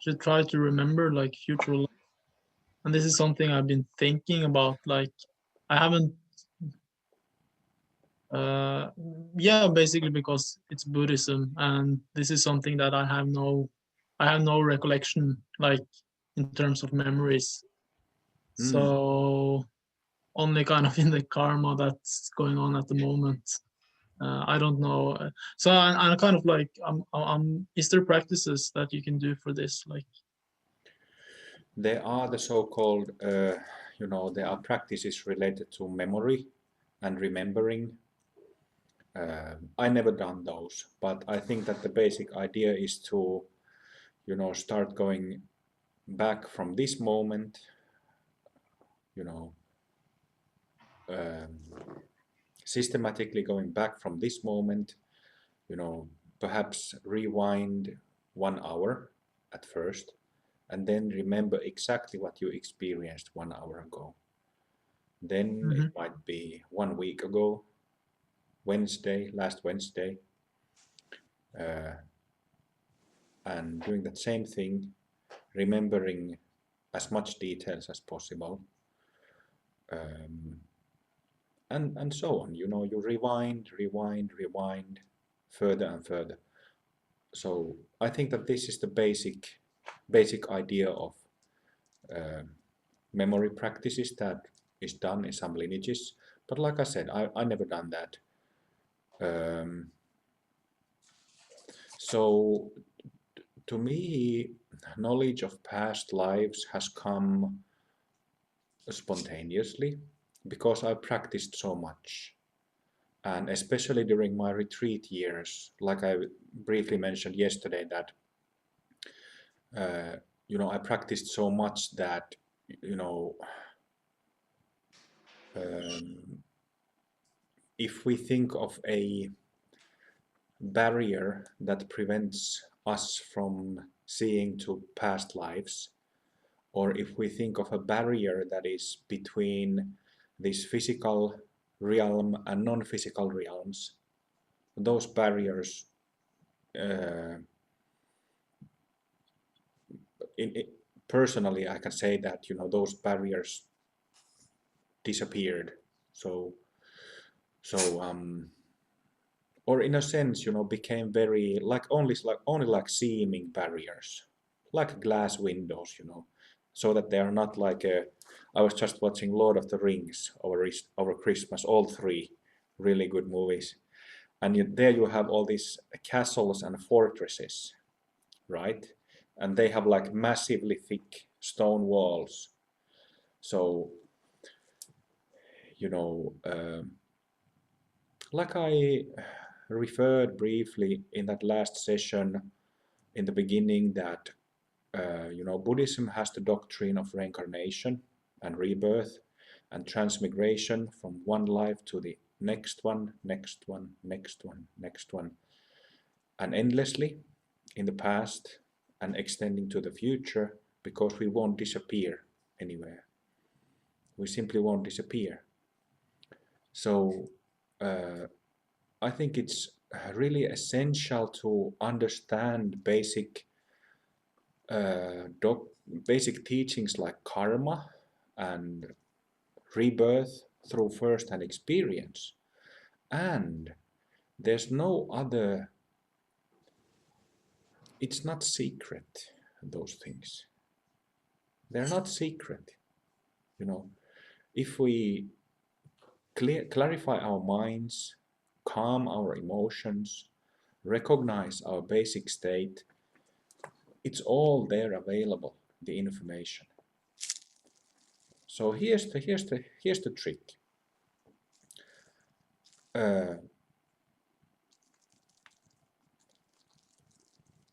should try to remember like future life. And this is something I've been thinking about. Like I haven't, uh, yeah, basically because it's Buddhism, and this is something that I have no recollection like in terms of memories. Mm. So only kind of in the karma that's going on at the moment. I don't know. So I'm kind of like, is there practices that you can do for this? Like, There are the so-called, there are practices related to memory and remembering. I never done those, but I think that the basic idea is to, start going back from this moment, you know, um, systematically going back from this moment, perhaps rewind 1 hour at first, and then remember exactly what you experienced 1 hour ago. Then it mm-hmm, might be 1 week ago, last Wednesday, uh, and doing that same thing, remembering as much details as possible, um, and so on. You rewind further and further. So I think that this is the basic idea of uh, memory practices that is done in some lineages. But like I said, I never done that. Um, so to me, knowledge of past lives has come spontaneously because I practiced so much. And especially during my retreat years, like I briefly mentioned yesterday, that I practiced so much that you know um, if we think of a barrier that prevents us from seeing to past lives, or if we think of a barrier that is between this physical realm and non-physical realms, those barriers, uh, personally, I can say that those barriers disappeared. So, so or in a sense, became very only like seeming barriers, like glass windows, so that they are not like a. I was just watching Lord of the Rings over Christmas, all three really good movies, and there you have all these castles and fortresses, right? And they have like massively thick stone walls. So, you know, like I referred briefly in that last session in the beginning, that Buddhism has the doctrine of reincarnation and rebirth and transmigration from one life to the next one, next one, next one, next one, and endlessly in the past and extending to the future, because we won't disappear anywhere. We simply won't disappear. So I think it's really essential to understand uh, doc, basic teachings like karma and rebirth through first-hand experience. And there's no other, it's not secret, those things. They're not secret. You know, if we clarify our minds, calm our emotions, recognize our basic state, it's all there available, the information. So here's the trick. Uh,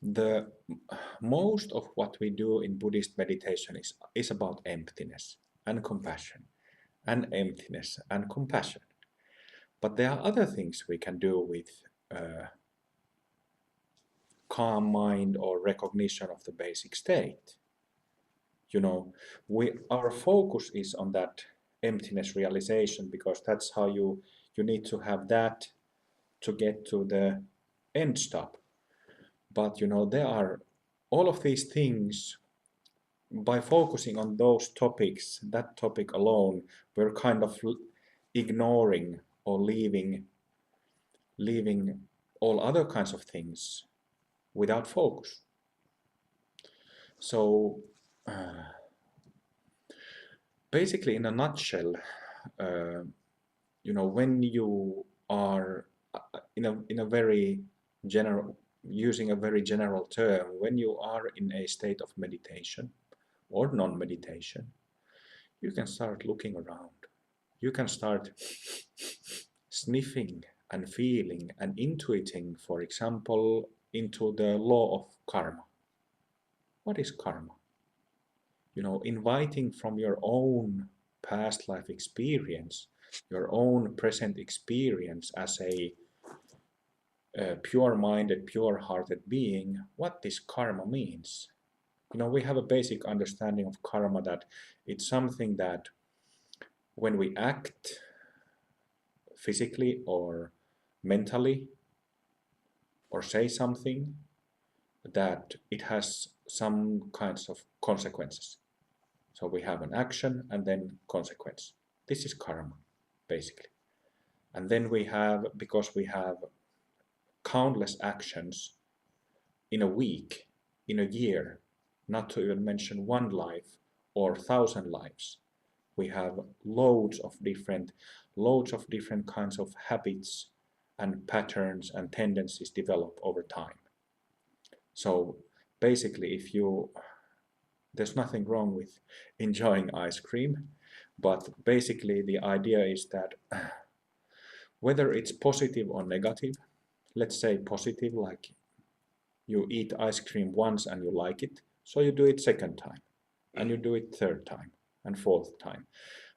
the most of what we do in Buddhist meditation is about emptiness and compassion, and emptiness and compassion. But there are other things we can do with calm mind or recognition of the basic state. Our focus is on that emptiness realization, because that's how you need to have that to get to the end stop. But there are all of these things, by focusing on those topics, that topic alone, we're kind of ignoring or leaving all other kinds of things without focus. So basically, in a nutshell, when you are in a very general, using a very general term, when you are in a state of meditation or non-meditation, you can start looking around. You can start sniffing and feeling and intuiting, for example, into the law of karma. What is karma? Inviting from your own past life experience, your own present experience as a pure-minded, pure-hearted being, what this karma means. We have a basic understanding of karma, that it's something that when we act physically or mentally or say something, that it has some kinds of consequences. So we have an action and then consequence. This is karma, basically. And then we have, because we have countless actions in a week, in a year, not to even mention one life or 1,000 lives, we have loads of different kinds of habits and patterns and tendencies develop over time. So basically, there's nothing wrong with enjoying ice cream, but basically the idea is that whether it's positive or negative, let's say positive, like you eat ice cream once and you like it, so you do it second time, and you do it third time and fourth time.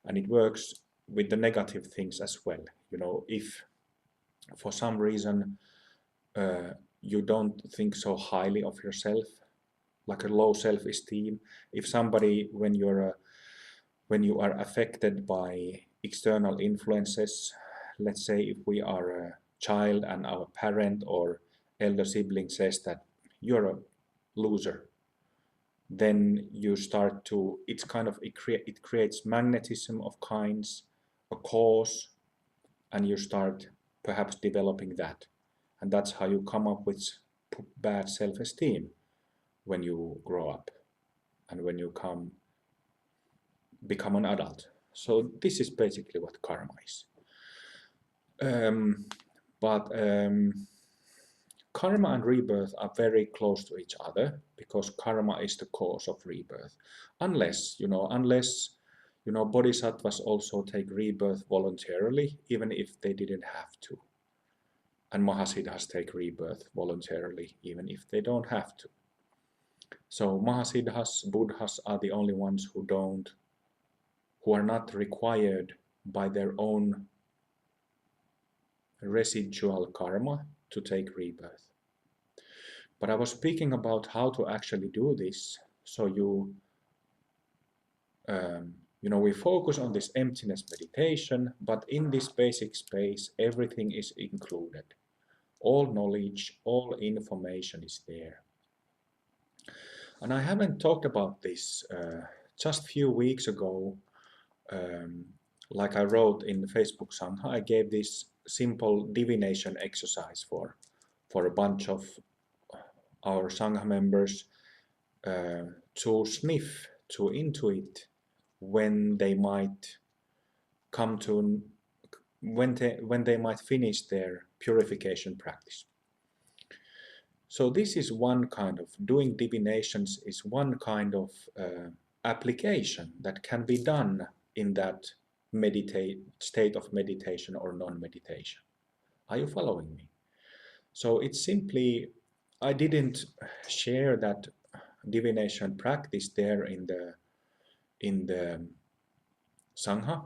And it works with the negative things as well. If for some reason you don't think so highly of yourself, like a low self-esteem, if somebody, when you are affected by external influences, let's say if we are a child and our parent or elder sibling says that you're a loser, then you start to, it creates magnetism of kinds, a cause, and you start perhaps developing that. And that's how you come up with bad self-esteem when you grow up and when you become an adult. So this is basically what karma is. But karma and rebirth are very close to each other, because karma is the cause of rebirth. Unless bodhisattvas also take rebirth voluntarily, even if they didn't have to. And mahasiddhas take rebirth voluntarily, even if they don't have to. So mahasiddhas, buddhas, are the only ones who are not required by their own residual karma to take rebirth. But I was speaking about how to actually do this. So we focus on this emptiness meditation, but in this basic space, everything is included. All knowledge, all information is there. And I haven't talked about this just a few weeks ago. Like I wrote in the Facebook Sangha, I gave this simple divination exercise for a bunch of our Sangha members to sniff, to intuit when they might when they might finish their purification practice. So this is one kind of, doing divinations is one kind of application that can be done in that state of meditation or non-meditation. Are you following me? So it's simply, I didn't share that divination practice there in the Sangha,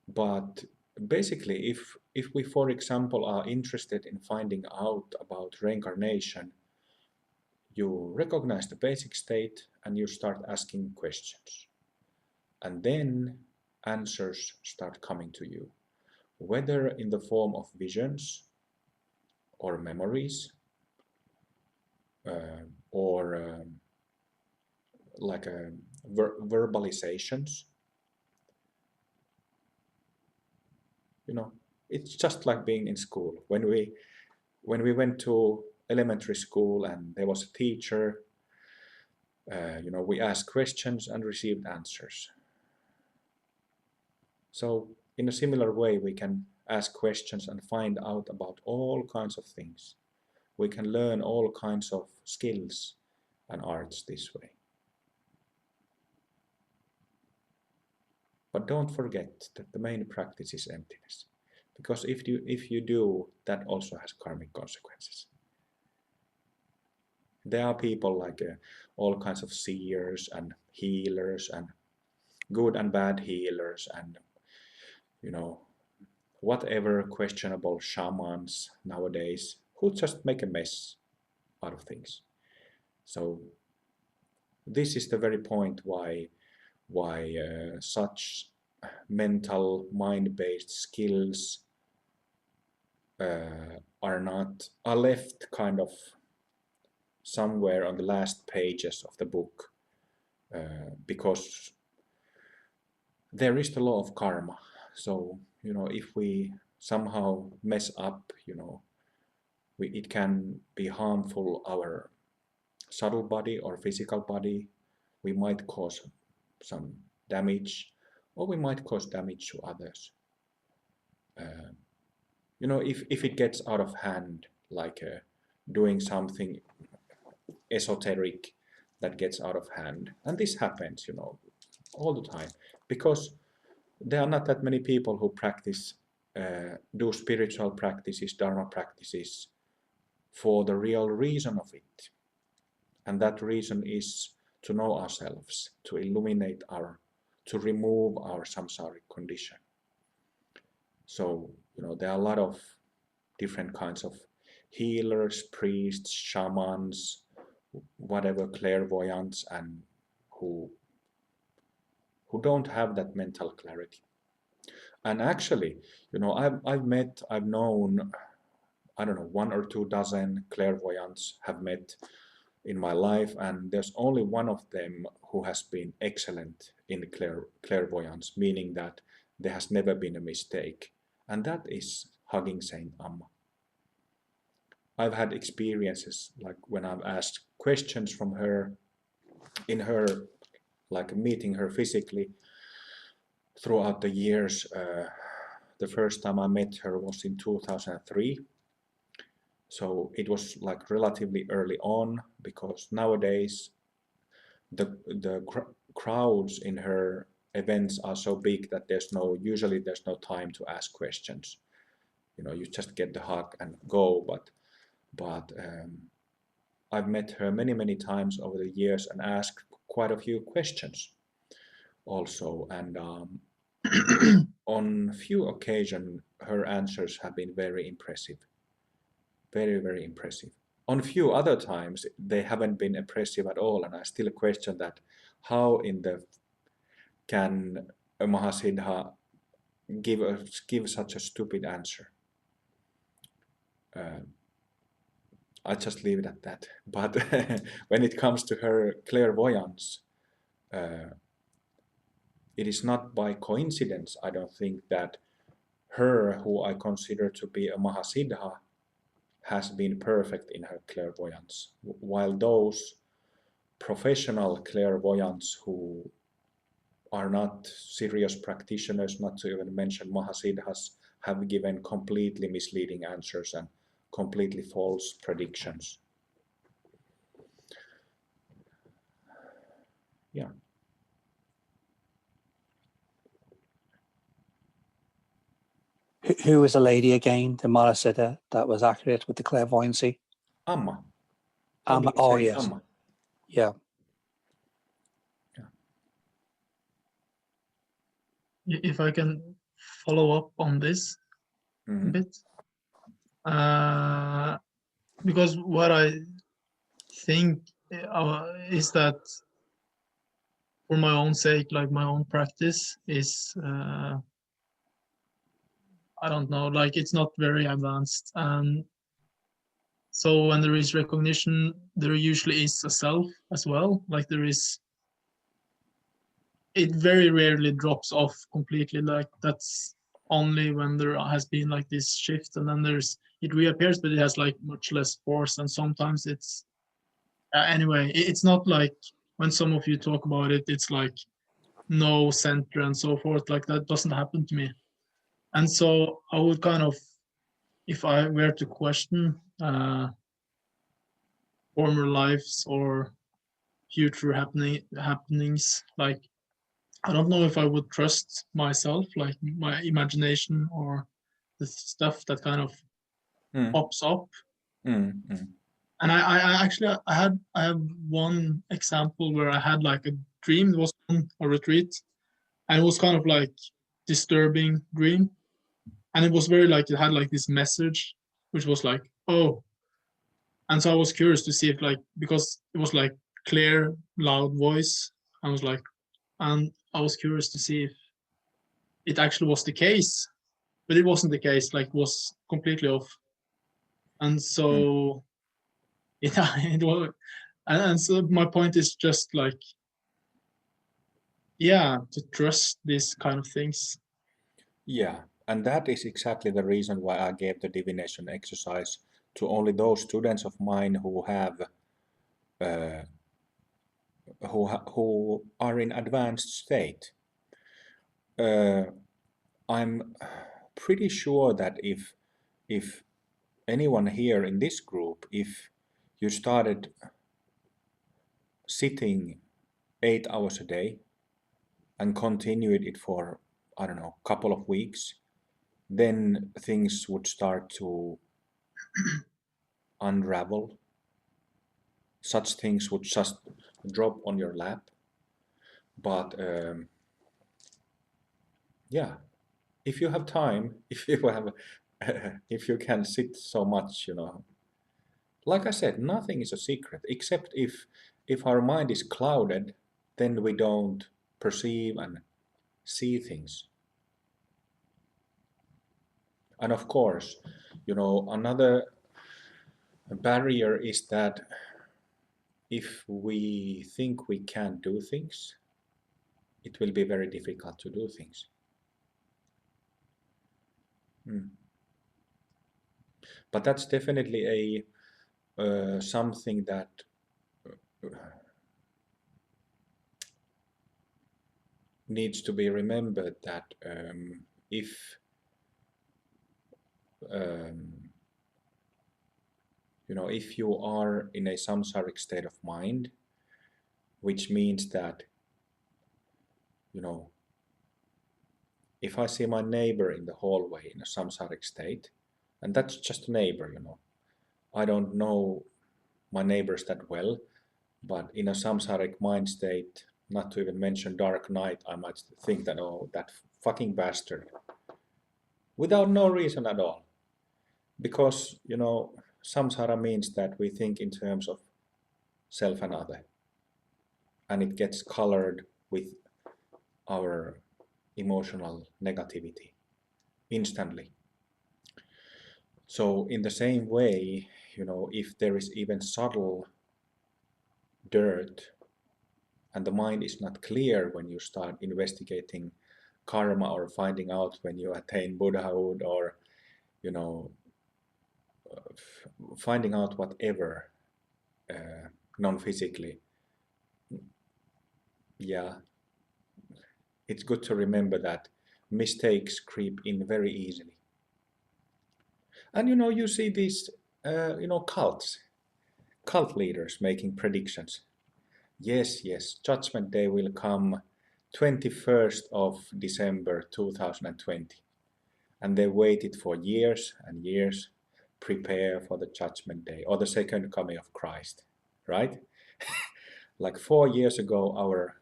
but basically if we, for example, are interested in finding out about reincarnation, you recognize the basic state and you start asking questions, and then answers start coming to you, whether in the form of visions or memories, or like verbalizations. You know, it's just like being in school. When we went to elementary school and there was a teacher, you know, we asked questions and received answers. So in a similar way, we can ask questions and find out about all kinds of things. We can learn all kinds of skills and arts this way. But don't forget that the main practice is emptiness. Because if you do, that also has karmic consequences. There are people like all kinds of seers and healers and good and bad healers and, you know, whatever questionable shamans nowadays who just make a mess out of things. So this is the very point why such mental mind-based skills are left kind of somewhere on the last pages of the book, because there is the law of karma. So, you know, if we somehow mess up, you know, it can be harmful our subtle body or physical body. We might cause some damage, or we might cause damage to others. You know, if it gets out of hand, like doing something esoteric that gets out of hand, and this happens, you know, all the time, because there are not that many people who practice, do spiritual practices, dharma practices, for the real reason of it. And that reason is to know ourselves, to illuminate to remove our samsaric condition. So, you know, there are a lot of different kinds of healers, priests, shamans, whatever, clairvoyants, and who don't have that mental clarity. And actually, you know, I've known, I don't know, 1 or 2 dozen clairvoyants have met in my life, and there's only one of them who has been excellent in clairvoyance, meaning that there has never been a mistake, and that is hugging Saint Amma. I've had experiences like when I've asked questions from her, in her, like meeting her physically throughout the years. The first time I met her was in 2003. So it was like relatively early on, because nowadays the crowds in her events are so big that usually there's no time to ask questions. You know, you just get the hug and go. But I've met her many times over the years and asked quite a few questions also, and on few occasions her answers have been very impressive, very impressive. On few other times they haven't been impressive at all, and I still question that how in the can a Mahasiddha give such a stupid answer. I just leave it at that. But when it comes to her clairvoyance, it is not by coincidence, I don't think, that her, who I consider to be a Mahasiddha, has been perfect in her clairvoyance, while those professional clairvoyants who are not serious practitioners, not to even mention Mahasiddhas, have given completely misleading answers and completely false predictions. Yeah. Who was a lady again, the Mahasiddha, that was accurate with the clairvoyancy? Amma. Amma. Oh, yes. Amma. Yeah. If I can follow up on this a bit, because what I think is that for my own sake, like my own practice is, I don't know, like it's not very advanced, and So when there is recognition, there usually is a self as well. Like there is, it very rarely drops off completely. Like that's only when there has been like this shift, and then it reappears, but it has like much less force. And sometimes it's anyway, it's not like when some of you talk about it, it's like no center and so forth. Like that doesn't happen to me. And so I would kind of, if I were to question former lives or future happenings, like I don't know if I would trust myself, like my imagination or the stuff that kind of pops up. And I actually I have one example where I had like a dream. It was on a retreat, and it was kind of like disturbing dream, and it was very like it had like this message, which was like, oh. And so I was curious to see if like, because it was like clear, loud voice. I was like, and I was curious to see if it actually was the case, but it wasn't the case. Like, it was completely off. And so, yeah, it was. And so my point is just like, yeah, to trust these kind of things. Yeah, and that is exactly the reason why I gave the divination exercise to only those students of mine who have who are in advanced state. I'm pretty sure that if anyone here in this group, if you started sitting 8 hours a day and continued it for, I don't know, a couple of weeks, then things would start to unravel. Such things would just drop on your lap. But yeah, if you have time, if you have, if you can sit so much, you know, like I said, nothing is a secret, except if our mind is clouded, then we don't perceive and see things. And of course, you know, another barrier is that if we think we can't do things, it will be very difficult to do things. But that's definitely a something that needs to be remembered, that if you know, if you are in a samsaric state of mind, which means that, you know, if I see my neighbor in the hallway in a samsaric state, and that's just a neighbor, you know, I don't know my neighbors that well, but in a samsaric mind state, not to even mention dark night, I might think that, oh, that fucking bastard, without no reason at all. Because, you know, samsara means that we think in terms of self and other, and it gets colored with our emotional negativity instantly. So in the same way, you know, if there is even subtle dirt and the mind is not clear when you start investigating karma or finding out when you attain Buddhahood, or, you know, finding out whatever non-physically, yeah, it's good to remember that mistakes creep in very easily. And, you know, you see these, you know, cult leaders making predictions. Yes, Judgment Day will come 21st of December 2020. And they waited for years and years, prepare for the Judgment Day or the second coming of Christ, right? Like 4 years ago, our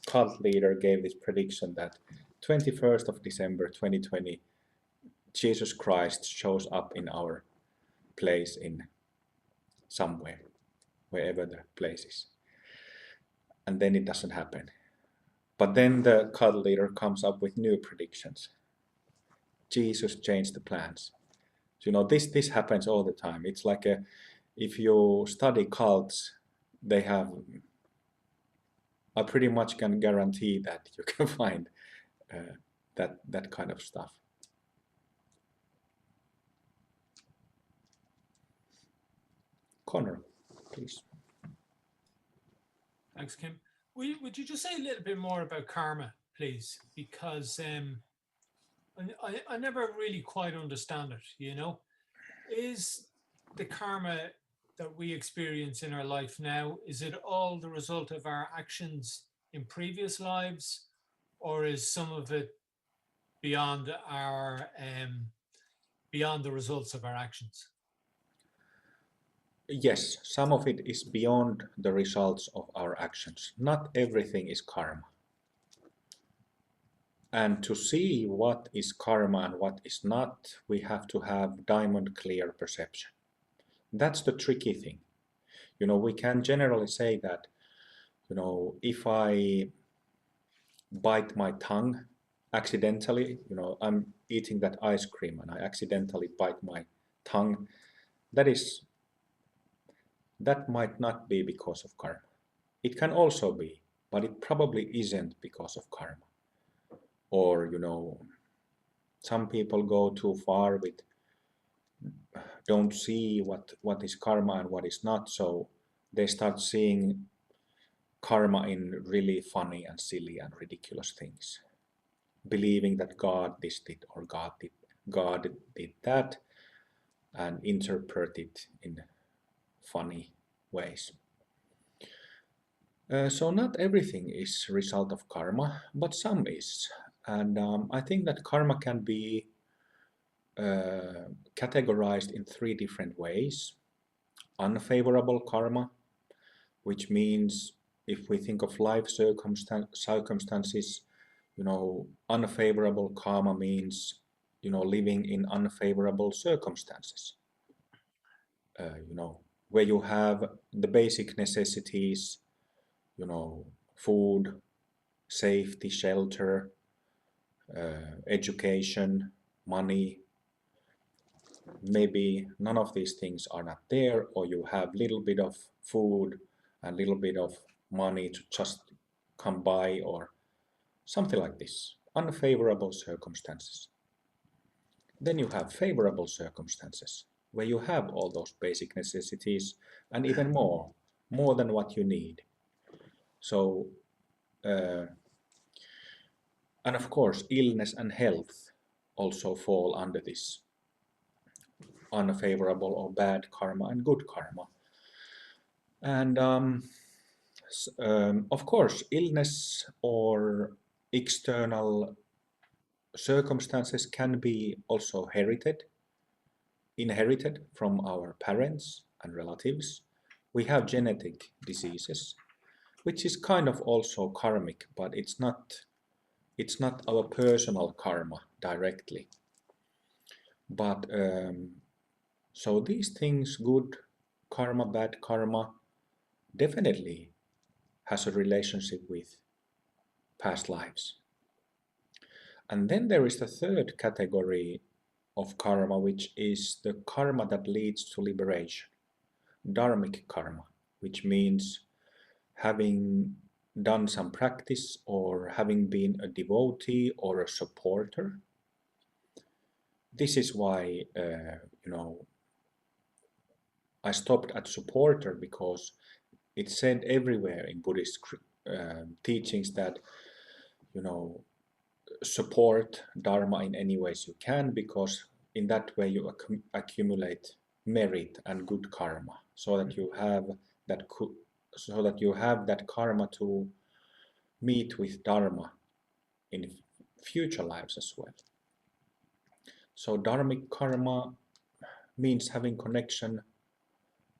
cult leader gave this prediction that 21st of December 2020, Jesus Christ shows up in our place in somewhere, wherever the place is. And then it doesn't happen. But then the cult leader comes up with new predictions. Jesus changed the plans. So, you know, this happens all the time. It's like if you study cults, they have, I pretty much can guarantee that you can find that kind of stuff. Connor, please. Thanks, Kim. Would you just say a little bit more about karma, please? Because I never really quite understand it, you know? Is the karma that we experience in our life now, is it all the result of our actions in previous lives? Or is some of it beyond our beyond the results of our actions? Yes, some of it is beyond the results of our actions. Not everything is karma. And to see what is karma and what is not, we have to have diamond clear perception. That's the tricky thing. You know, we can generally say that, you know, if I bite my tongue accidentally, you know, I'm eating that ice cream and I accidentally bite my tongue, that might not be because of karma. It can also be, but it probably isn't because of karma. Or, you know, some people go too far with, don't see what is karma and what is not, so they start seeing karma in really funny and silly and ridiculous things, believing that God this did or God did that, and interpret it in funny ways. So not everything is a result of karma, but some is. And I think that karma can be categorized in 3 different ways. Unfavorable karma, which means if we think of life circumstances, you know, unfavorable karma means, you know, living in unfavorable circumstances. You know, where you have the basic necessities, you know, food, safety, shelter, education, money. Maybe none of these things are not there, or you have little bit of food and little bit of money to just come by, or something like this. Unfavorable circumstances. Then you have favorable circumstances, where you have all those basic necessities and even more than what you need. So, and of course, illness and health also fall under this unfavorable or bad karma and good karma. And of course, illness or external circumstances can be also inherited from our parents and relatives. We have genetic diseases, which is kind of also karmic, but it's not our personal karma directly. But so these things, good karma, bad karma, definitely has a relationship with past lives. And then there is the third category of karma, which is the karma that leads to liberation. Dharmic karma, which means having done some practice or having been a devotee or a supporter. This is why, you know, I stopped at supporter, because it's said everywhere in Buddhist teachings that, you know, support Dharma in any ways you can, because in that way you accumulate merit and good karma, so that you have that karma to meet with Dharma in future lives as well. So Dharmic karma means having connection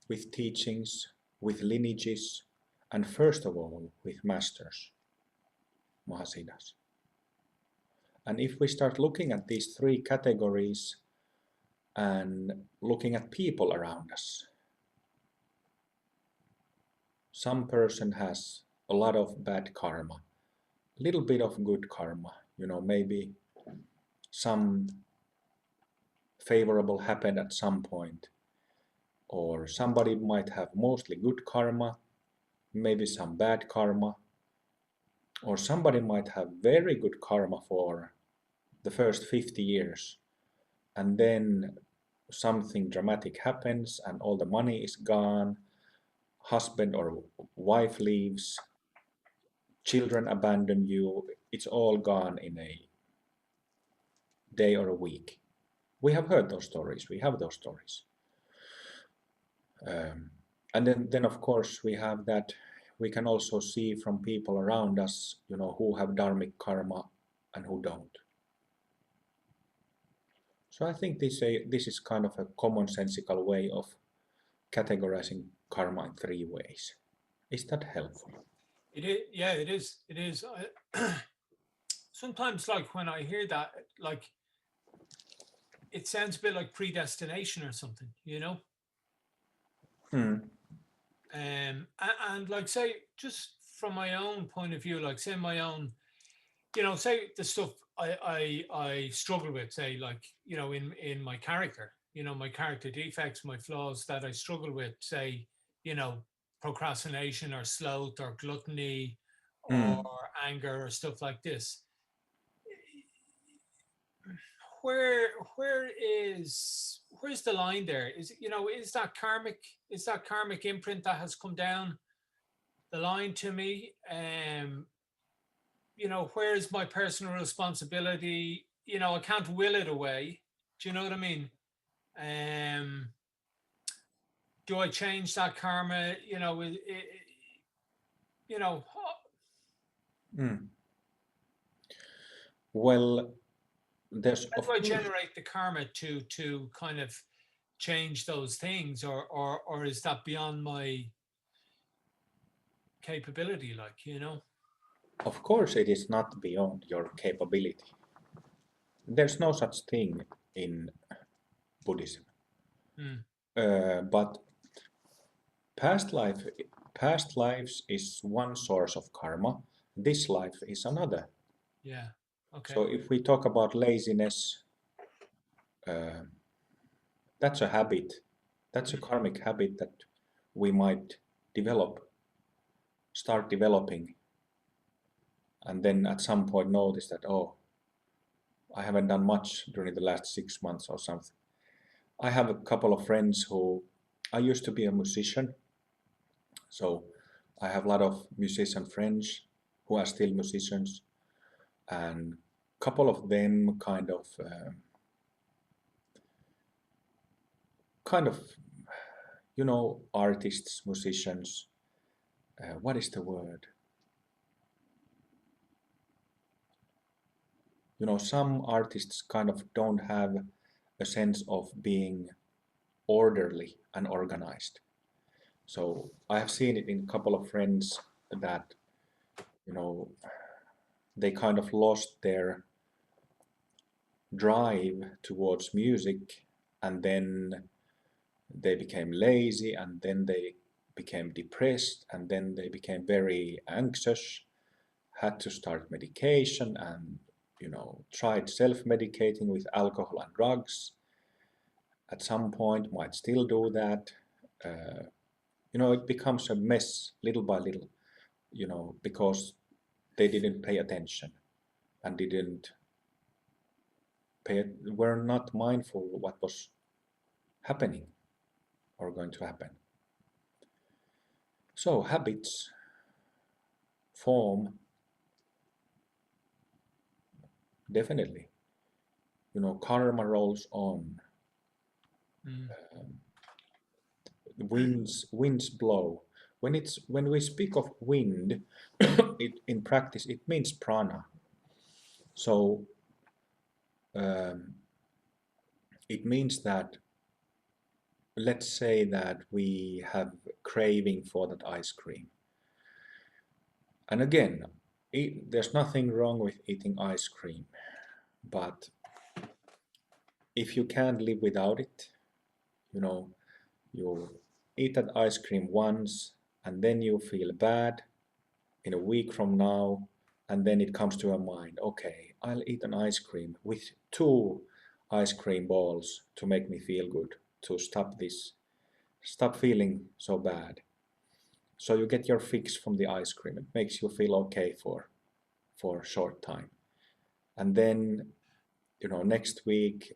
with teachings, with lineages, and first of all with masters, Mahasiddhas. And if we start looking at these 3 categories and looking at people around us, some person has a lot of bad karma, a little bit of good karma, you know, maybe some favorable happened at some point. or somebody might have mostly good karma, maybe some bad karma, or somebody might have very good karma for the first 50 years, and then something dramatic happens and all the money is gone, husband or wife leaves, children abandon you, it's all gone in a day or a week. We have heard those stories, we have those stories. And then of course we have that, we can also see from people around us, who have dharmic karma and who don't. So I think this is kind of a commonsensical way of categorizing karma in 3 ways. Is that helpful? It is, yeah, it is. It is. Sometimes, like when I hear that, like it sounds a bit like predestination or something, and like say, just from my own point of view, like say my own, say the stuff I struggle with, say like in my character, my character defects, my flaws that I struggle with, say procrastination or sloth or gluttony or anger or stuff like this. Where's the line there? Is is that karmic imprint that has come down the line to me? Where is my personal responsibility? I can't will it away. Do you know what I mean? Do I change that karma? Well, there's how do I generate the karma to kind of change those things, or is that beyond my capability? Of course, it is not beyond your capability. There's no such thing in Buddhism. But past lives is one source of karma. This life is another. Yeah. Okay. So if we talk about laziness, that's a habit. That's a karmic habit that we might start developing, and then at some point notice that, oh, I haven't done much during the last 6 months or something. I have a couple of friends who, I used to be a musician, so I have a lot of musician friends who are still musicians, and a couple of them kind of artists, musicians, what is the word? Some artists kind of don't have a sense of being orderly and organized. So I have seen it in a couple of friends that, they kind of lost their drive towards music, and then they became lazy, and then they became depressed, and then they became very anxious, had to start medication, and tried self-medicating with alcohol and drugs. At some point might still do that. It becomes a mess little by little, because they didn't pay attention and were not mindful what was happening or going to happen. So habits form, definitely. Karma rolls on. Winds blow. When we speak of wind, in practice it means prana. So it means that, let's say that we have craving for that ice cream. And again, there's nothing wrong with eating ice cream, but if you can't live without it, you eat that ice cream once, and then you feel bad in a week from now, and then it comes to your mind, okay, I'll eat an ice cream with 2 ice cream balls to make me feel good, to stop this stop feeling so bad. So you get your fix from the ice cream. It makes you feel okay for a short time. And then, next week,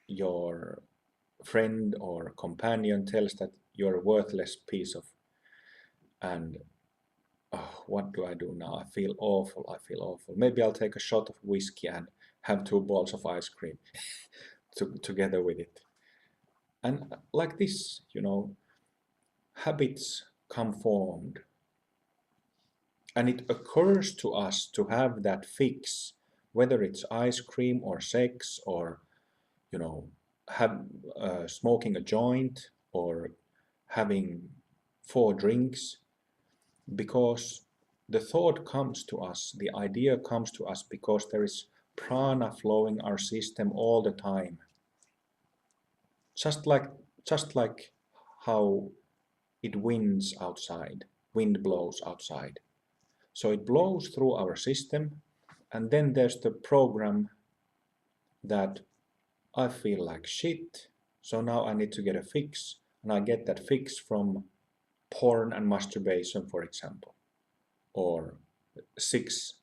your friend or companion tells that you're a worthless piece of, and oh, what do I do now? I feel awful. I feel awful. Maybe I'll take a shot of whiskey and have 2 balls of ice cream together with it. And like this, habits come formed. And it occurs to us to have that fix, whether it's ice cream or sex or, have smoking a joint or having 4 drinks, because the thought comes to us, the idea comes to us because there is prana flowing our system all the time. Just like how it winds outside, wind blows outside. So it blows through our system, and then there's the program that I feel like shit, so now I need to get a fix, and I get that fix from porn and masturbation, for example, or 6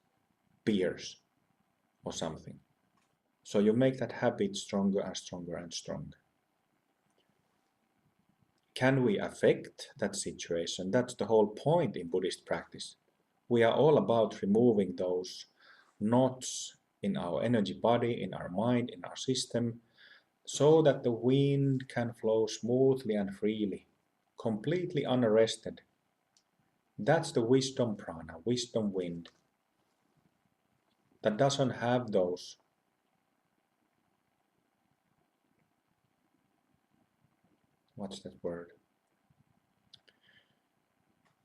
beers or something. So you make that habit stronger and stronger and stronger. Can we affect that situation? That's the whole point in Buddhist practice. We are all about removing those knots in our energy body, in our mind, in our system, so that the wind can flow smoothly and freely, completely unarrested. That's the wisdom prana, wisdom wind, that doesn't have those what's that word?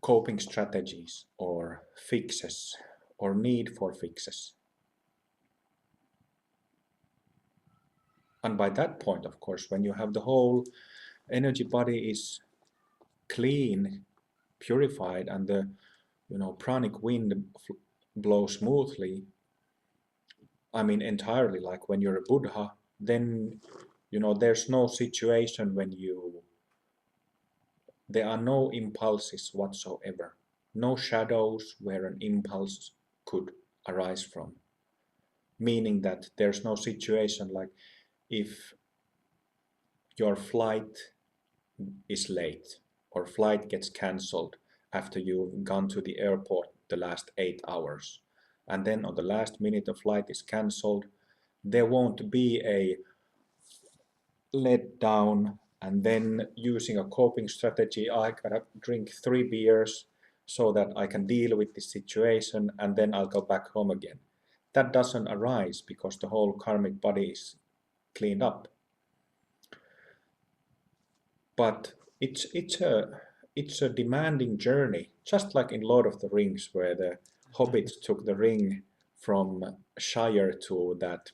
Coping strategies or fixes or need for fixes. And by that point, of course, when you have the whole energy body is clean, purified, and the pranic wind blows smoothly, I mean entirely, like when you're a Buddha, then there's no situation when there are no impulses whatsoever, no shadows where an impulse could arise from. Meaning that there's no situation like if your flight is late or flight gets cancelled after you've gone to the airport the last 8 hours, and then on the last minute the flight is cancelled, there won't be a let down and then using a coping strategy, I gotta drink 3 beers so that I can deal with this situation and then I'll go back home again. That doesn't arise because the whole karmic body is cleaned up. But it's a demanding journey, just like in Lord of the Rings, where the hobbits took the ring from Shire to that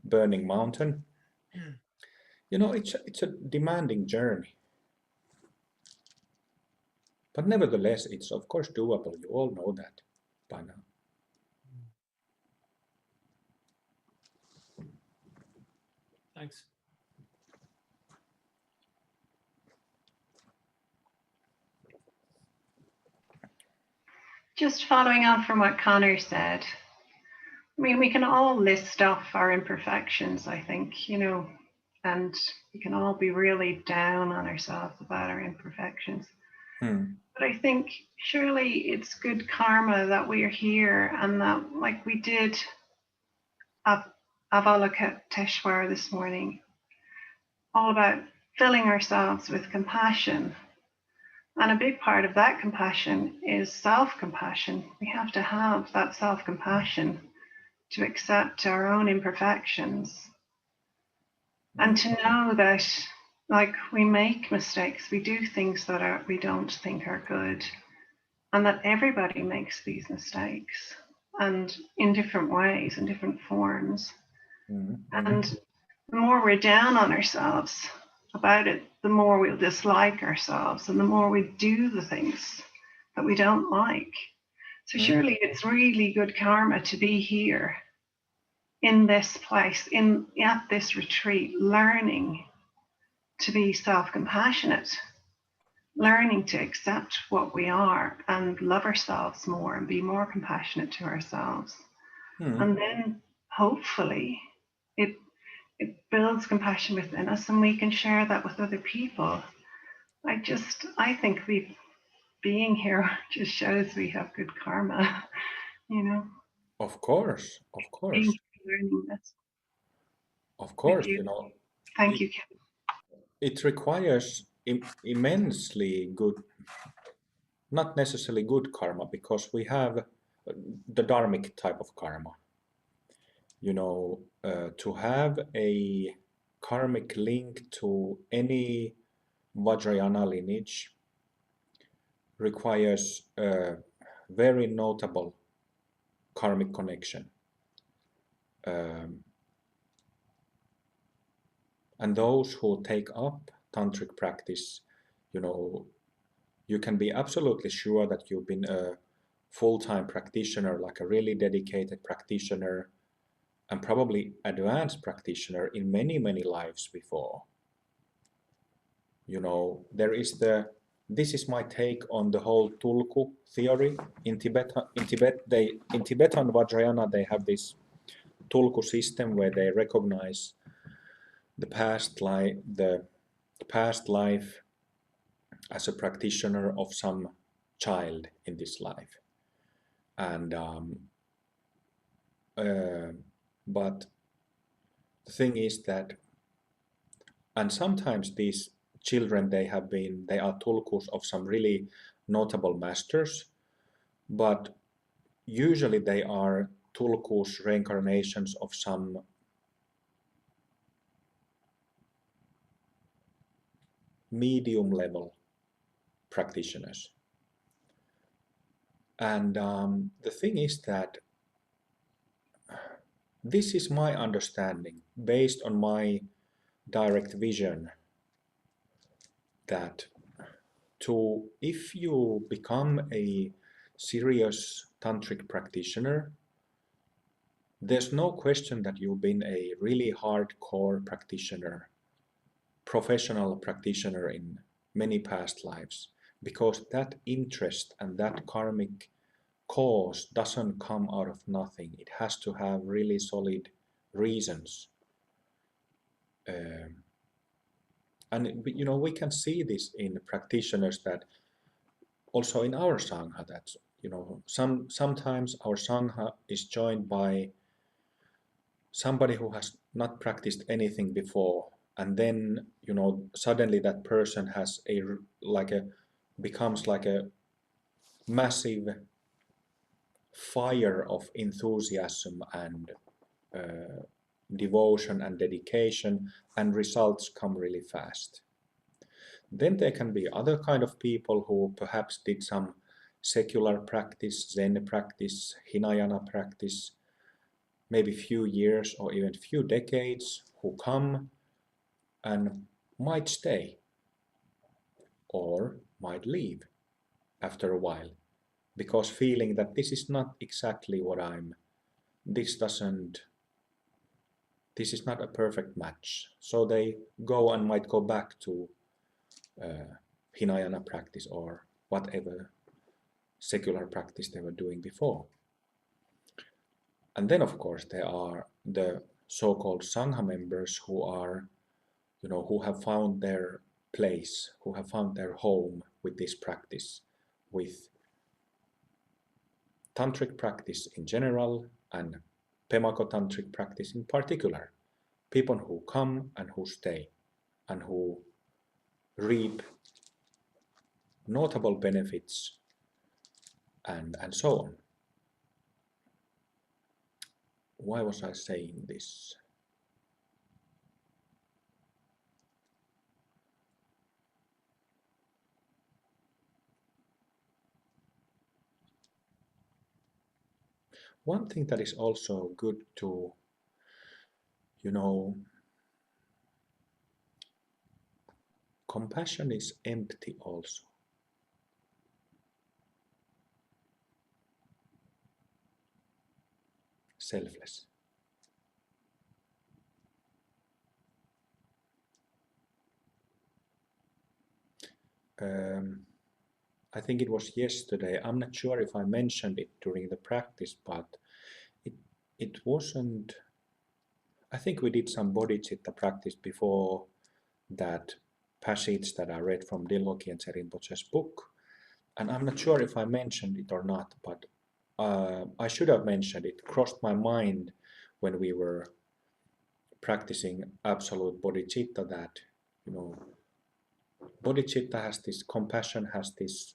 burning mountain. It's a demanding journey. But nevertheless, it's of course doable. You all know that by now. Thanks. Just following on from what Connor said, I mean, we can all list off our imperfections, I think, and we can all be really down on ourselves about our imperfections. But I think surely it's good karma that we are here and that, like we did Avalokiteshvara this morning, all about filling ourselves with compassion. And a big part of that compassion is self-compassion. We have to have that self-compassion to accept our own imperfections and to know that, like, we make mistakes, we do things that we don't think are good, and that everybody makes these mistakes and in different ways, in different forms. And the more we're down on ourselves about it, the more we'll dislike ourselves and the more we do the things that we don't like. So surely it's really good karma to be here in this place, at this retreat, learning to be self-compassionate learning to accept what we are and love ourselves more and be more compassionate to ourselves. And then hopefully it builds compassion within us and we can share that with other people. I think being here just shows we have good karma, you know. Of course, Being learning this. of course, you. you know, Thank you, Kevin. it requires immensely good, not necessarily good karma, because we have the dharmic type of karma. You know, to have a karmic link to any Vajrayana lineage requires a very notable karmic connection. And those who take up tantric practice, you know, you can be absolutely sure that you've been a full-time practitioner, like a really dedicated practitioner, and probably advanced practitioner in many, many lives before. You know, there is this is my take on the whole tulku theory. In Tibetan Vajrayana, they have this tulku system where they recognize the past life as a practitioner of some child in this life. And but the thing is that, and sometimes these children, they are tulkus of some really notable masters, but usually they are tulkus reincarnations of some medium level practitioners. And the thing is that this is my understanding based on my direct vision, that if you become a serious tantric practitioner, there's no question that you've been a really hardcore practitioner, professional practitioner in many past lives, because that interest and that karmic cause doesn't come out of nothing. It has to have really solid reasons. And you know, we can see this in practitioners, that also in our sangha, that you know, sometimes our sangha is joined by somebody who has not practiced anything before, and then you know, suddenly that person has becomes like a massive fire of enthusiasm and devotion and dedication, and results come really fast. Then there can be other kind of people who perhaps did some secular practice, Zen practice, Hinayana practice, maybe few years or even few decades, who come and might stay or might leave after a while, because feeling that this is not exactly what this is not a perfect match. So they go and might go back to Hinayana practice or whatever secular practice they were doing before. And then of course there are the so-called Sangha members who are, you know, who have found their place, who have found their home with this practice, with tantric practice in general and Pemako tantric practice in particular. People who come and who stay and who reap notable benefits and so on. Why was I saying this? One thing that is also good to, you know, compassion is empty also. Selfless. I think it was yesterday. I'm not sure if I mentioned it during the practice, but it wasn't. I think we did some bodhicitta practice before that passage that I read from Dilloki and Rinpoche's book. And I'm not sure if I mentioned it or not, but I should have mentioned it. Crossed my mind when we were practicing absolute bodhicitta that, bodhicitta has this, compassion has this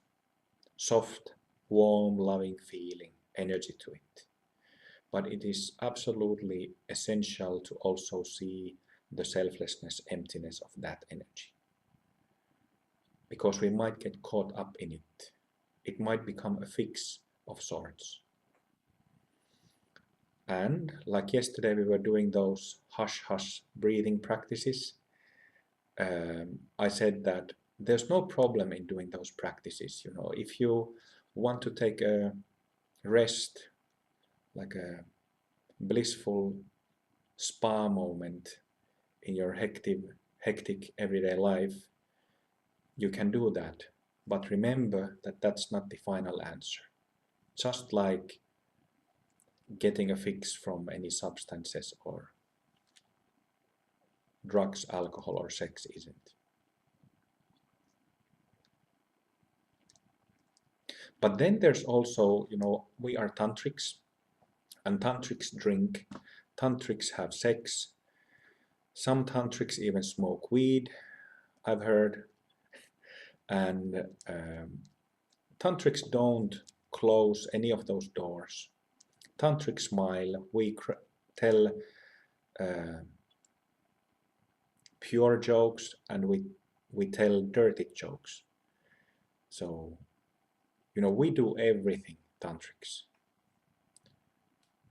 soft, warm, loving feeling, energy to it. But it is absolutely essential to also see the selflessness, emptiness of that energy. Because we might get caught up in it. It might become a fix of sorts. And like yesterday, we were doing those hush-hush breathing practices. I said that there's no problem in doing those practices. If you want to take a rest, like a blissful spa moment in your hectic everyday life, you can do that. But remember that that's not the final answer. Just like getting a fix from any substances or drugs, alcohol, or sex isn't. But then there's also, we are tantrics, and tantrics drink, tantrics have sex, some tantrics even smoke weed, I've heard, and tantrics don't close any of those doors. Tantrics smile, we tell pure jokes, and we tell dirty jokes. So, we do everything, tantrics.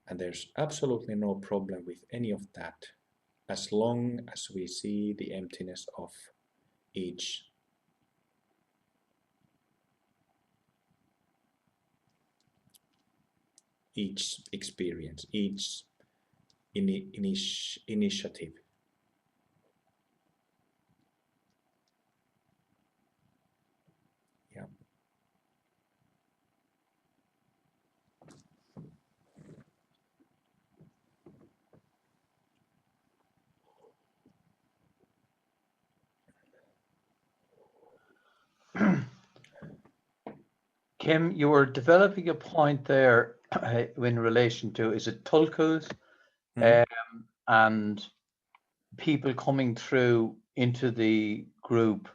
And there's absolutely no problem with any of that, as long as we see the emptiness of each experience, each initiative. Yeah. Kim, you were developing a point there in relation to, is it tulkus and people coming through into the group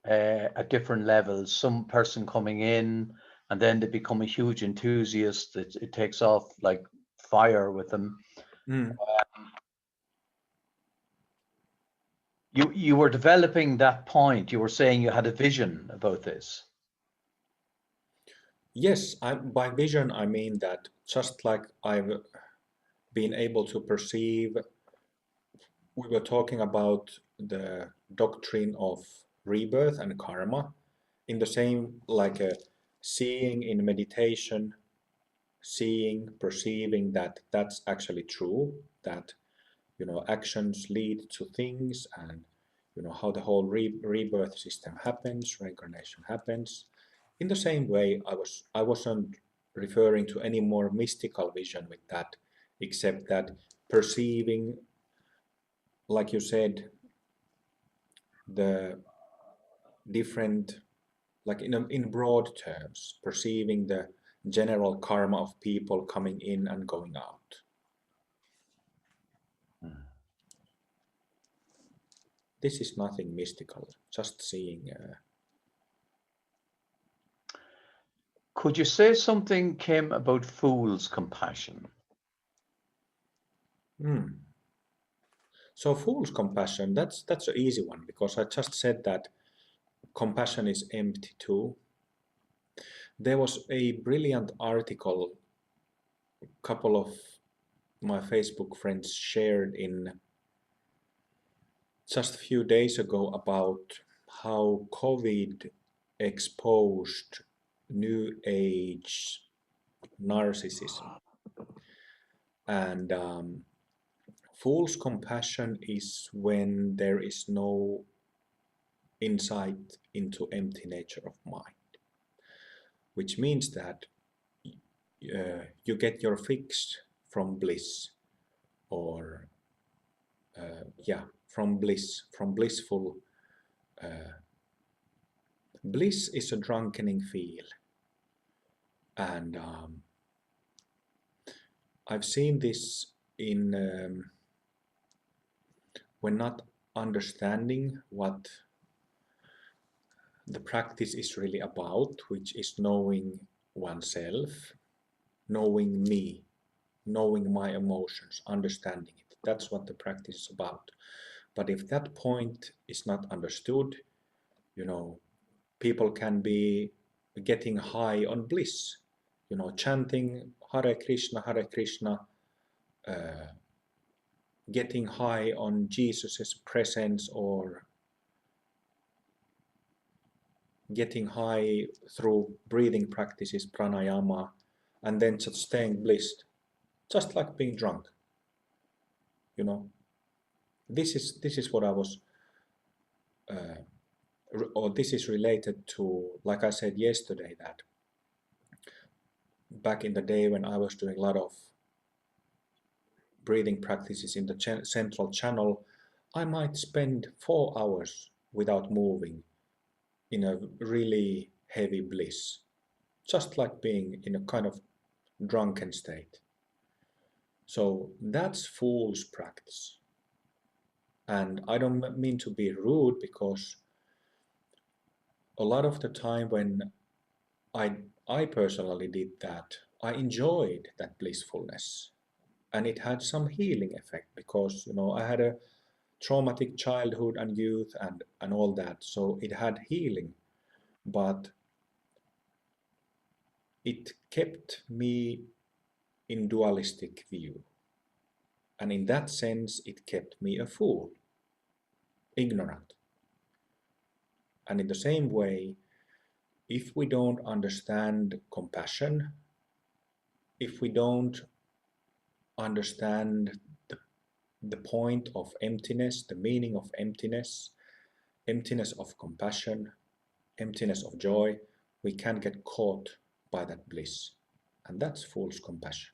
at different levels, some person coming in and then they become a huge enthusiast, it takes off like fire with them. You were developing that point, you were saying you had a vision about this. Yes, by vision I mean that just like I've been able to perceive, we were talking about the doctrine of rebirth and karma, in the same, like seeing in meditation, perceiving that that's actually true, that actions lead to things, and how the whole rebirth system happens, reincarnation happens. In the same way, I wasn't referring to any more mystical vision with that, except that perceiving, like you said, the different, like in broad terms, perceiving the general karma of people coming in and going out. This is nothing mystical, just seeing. Could you say something, Kim, about fool's compassion? So fool's compassion, that's an easy one, because I just said that compassion is empty too. There was a brilliant article a couple of my Facebook friends shared in just a few days ago about how COVID exposed New Age narcissism. And fool's compassion is when there is no insight into empty nature of mind, which means that you get your fix from bliss, or from bliss, from blissful. Bliss is a drunkening feel, and I've seen this in when not understanding what the practice is really about, which is knowing oneself, knowing me, knowing my emotions, understanding it. That's what the practice is about. But if that point is not understood, people can be getting high on bliss, chanting Hare Krishna, getting high on Jesus's presence, or getting high through breathing practices, pranayama, and then just staying blissed, just like being drunk. This is what I was, or this is related to, like I said yesterday, that back in the day when I was doing a lot of breathing practices in the central channel, I might spend 4 hours without moving in a really heavy bliss, just like being in a kind of drunken state. So that's fool's practice. And I don't mean to be rude, because a lot of the time when I personally did that, I enjoyed that blissfulness, and it had some healing effect, because I had a traumatic childhood and youth and all that, so it had healing, but it kept me in dualistic view, and in that sense it kept me a fool, ignorant. And in the same way, if we don't understand compassion, if we don't understand the point of emptiness, the meaning of emptiness, emptiness of compassion, emptiness of joy, we can get caught by that bliss. And that's false compassion.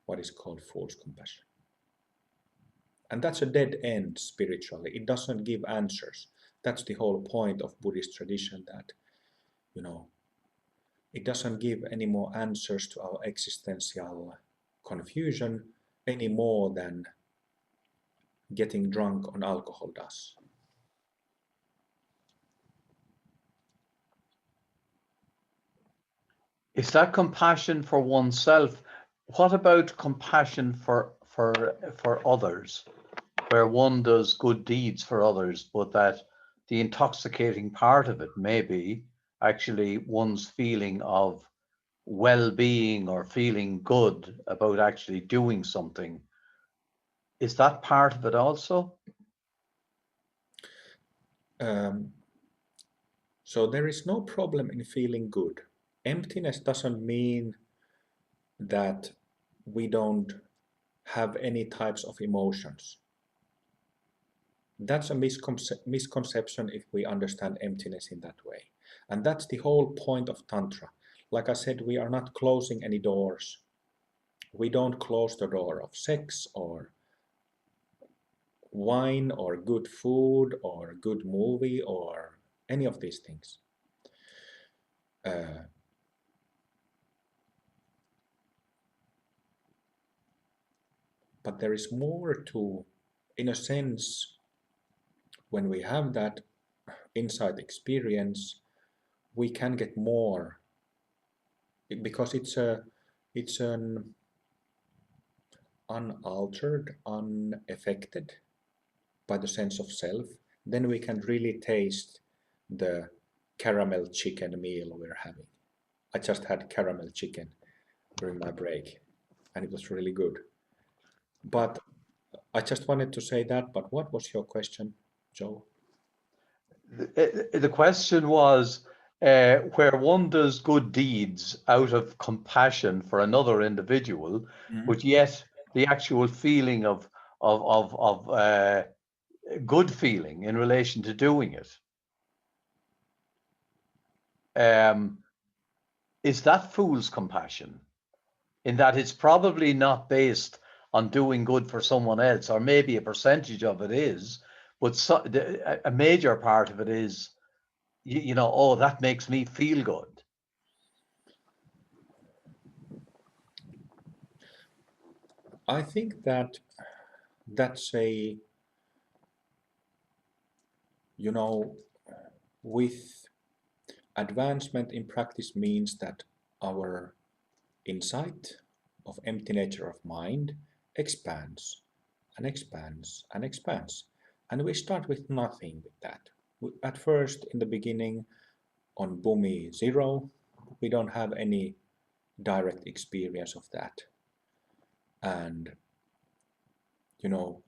What is called false compassion. And that's a dead end spiritually. It doesn't give answers. That's the whole point of Buddhist tradition, that, it doesn't give any more answers to our existential confusion any more than getting drunk on alcohol does. Is that compassion for oneself? What about compassion for others, where one does good deeds for others, but that the intoxicating part of it may be actually one's feeling of well-being or feeling good about actually doing something? Is that part of it also? So there is no problem in feeling good. Emptiness doesn't mean that we don't have any types of emotions. That's a misconception if we understand emptiness in that way. And that's the whole point of Tantra. Like I said, we are not closing any doors. We don't close the door of sex or wine or good food or good movie or any of these things. But there is more to, in a sense, when we have that insight experience, we can get more, because it's an unaltered, unaffected by the sense of self. Then we can really taste the caramel chicken meal we're having. I just had caramel chicken during my break, and it was really good. But I just wanted to say that. But what was your question, Joe? The question was, where one does good deeds out of compassion for another individual, but yet the actual feeling of good feeling in relation to doing it. is that fool's compassion, in that it's probably not based on doing good for someone else, or maybe a percentage of it is, but a major part of it is, you know, oh, that makes me feel good. I think that that's a, you know, with advancement in practice means that our insight of empty nature of mind expands and expands and expands. And we start with nothing with that. At first, in the beginning, on Bhumi 0, we don't have any direct experience of that. And, you know,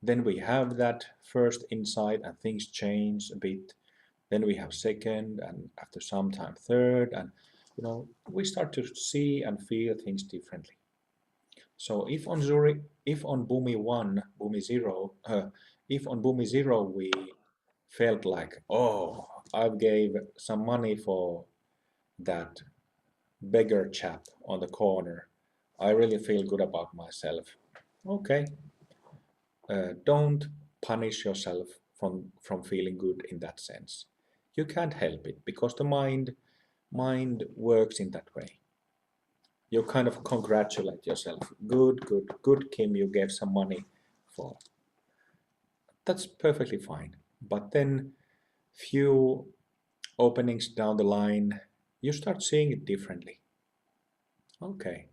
then we have that first insight and things change a bit. Then we have second, and after some time third, and, you know, we start to see and feel things differently. So if on Bhumi 1, Bhumi 0, if on Bhumi 0 we felt like, oh, I gave some money for that beggar chap on the corner, I really feel good about myself. Okay, don't punish yourself from feeling good in that sense. You can't help it because the mind works in that way. You kind of congratulate yourself. Good, good, good, Kim, you gave some money for. That's perfectly fine. But then few openings down the line, you start seeing it differently. Okay,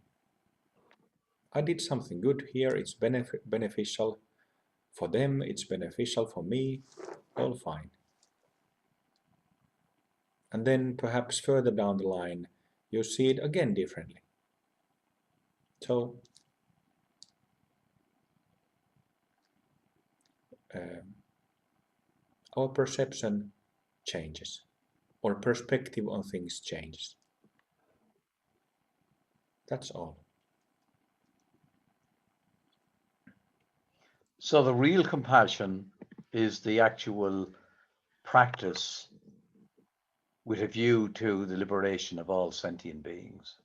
I did something good here, it's beneficial for them, it's beneficial for me, all fine. And then perhaps further down the line, you see it again differently. So our perception changes, or perspective on things changes. That's all. So the real compassion is the actual practice with a view to the liberation of all sentient beings.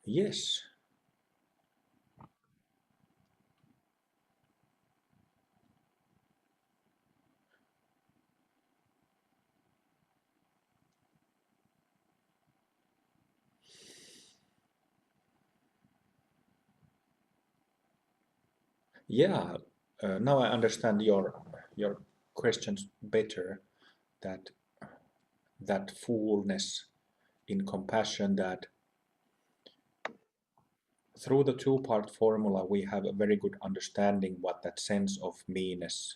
Yes. Yeah, now I understand your questions better. That fullness in compassion, that through the two-part formula we have a very good understanding what that sense of meanness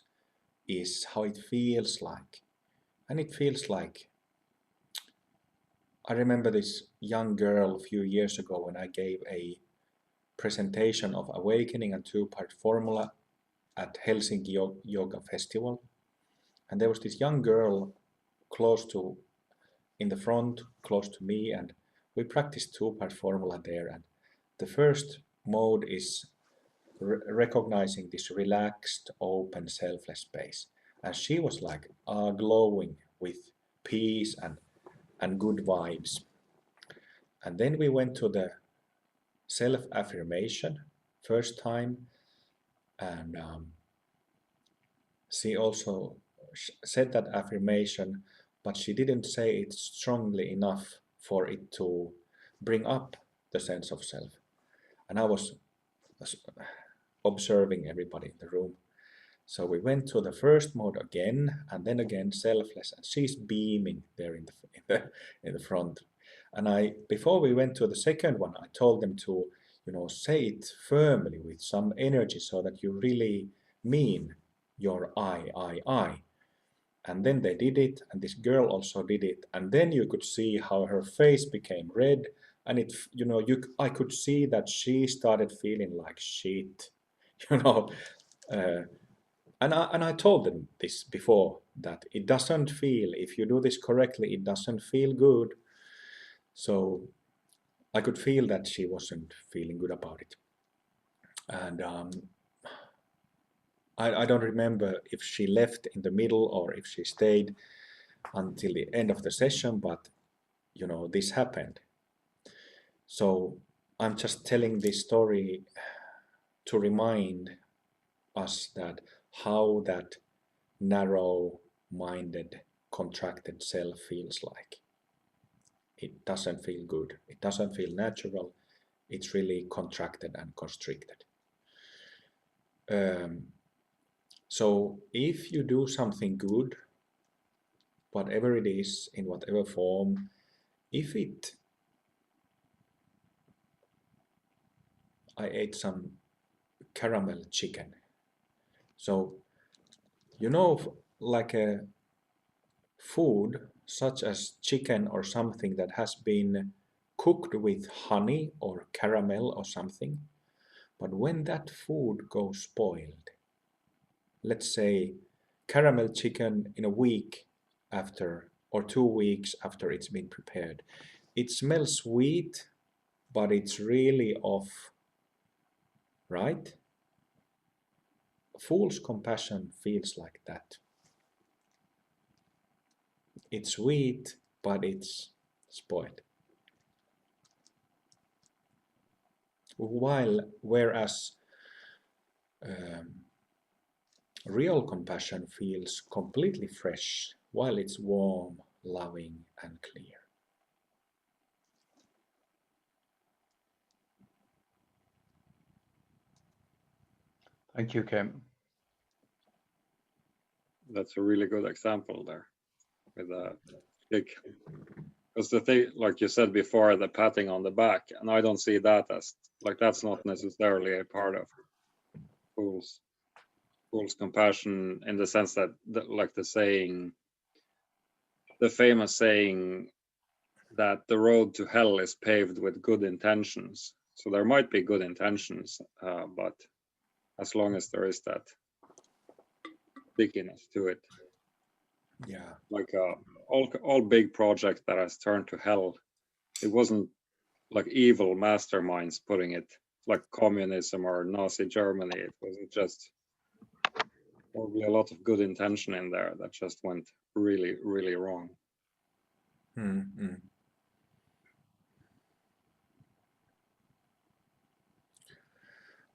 is, how it feels like. And it feels like, I remember this young girl a few years ago when I gave a presentation of awakening and two-part formula at Helsinki Yoga Festival. And there was this young girl in the front, close to me, and we practiced two-part formula there. And the first mode is recognizing this relaxed, open, selfless space. And she was like glowing with peace and good vibes. And then we went to the self-affirmation first time, and she also said that affirmation, but she didn't say it strongly enough for it to bring up the sense of self. And I was observing everybody in the room. So we went to the first mode again, and then again selfless, and she's beaming there in the front. And before we went to the second one, I told them to, you know, say it firmly with some energy so that you really mean your I. And then they did it, and this girl also did it, and then you could see how her face became red, and it, you know, I could see that she started feeling like shit, you know. And I told them this before, that it doesn't feel, if you do this correctly, it doesn't feel good. So I could feel that she wasn't feeling good about it. And I don't remember if she left in the middle or if she stayed until the end of the session, but you know, this happened. So I'm just telling this story to remind us that how that narrow-minded, contracted self feels like. It doesn't feel good. It doesn't feel natural. It's really contracted and constricted. So if you do something good, whatever it is, in whatever form, if it... I ate some caramel chicken. So, you know, like a food such as chicken or something that has been cooked with honey or caramel or something, but when that food goes spoiled, let's say caramel chicken in a week after or 2 weeks after it's been prepared, it smells sweet, but it's really off, right? Fool's compassion feels like that. It's sweet, but it's spoiled. Whereas real compassion feels completely fresh, while it's warm, loving, and clear. Thank you, Kim. That's a really good example there. With because the thing, like you said before, the patting on the back, and I don't see that as like that's not necessarily a part of fool's compassion in the sense that like the saying, the famous saying that the road to hell is paved with good intentions. So there might be good intentions, but as long as there is that stickiness to it. Yeah. Like all big projects that has turned to hell, it wasn't like evil masterminds putting it, like communism or Nazi Germany. It was just probably a lot of good intention in there that just went really, really wrong. Mm-hmm.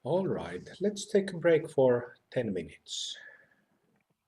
All right, let's take a break for 10 minutes.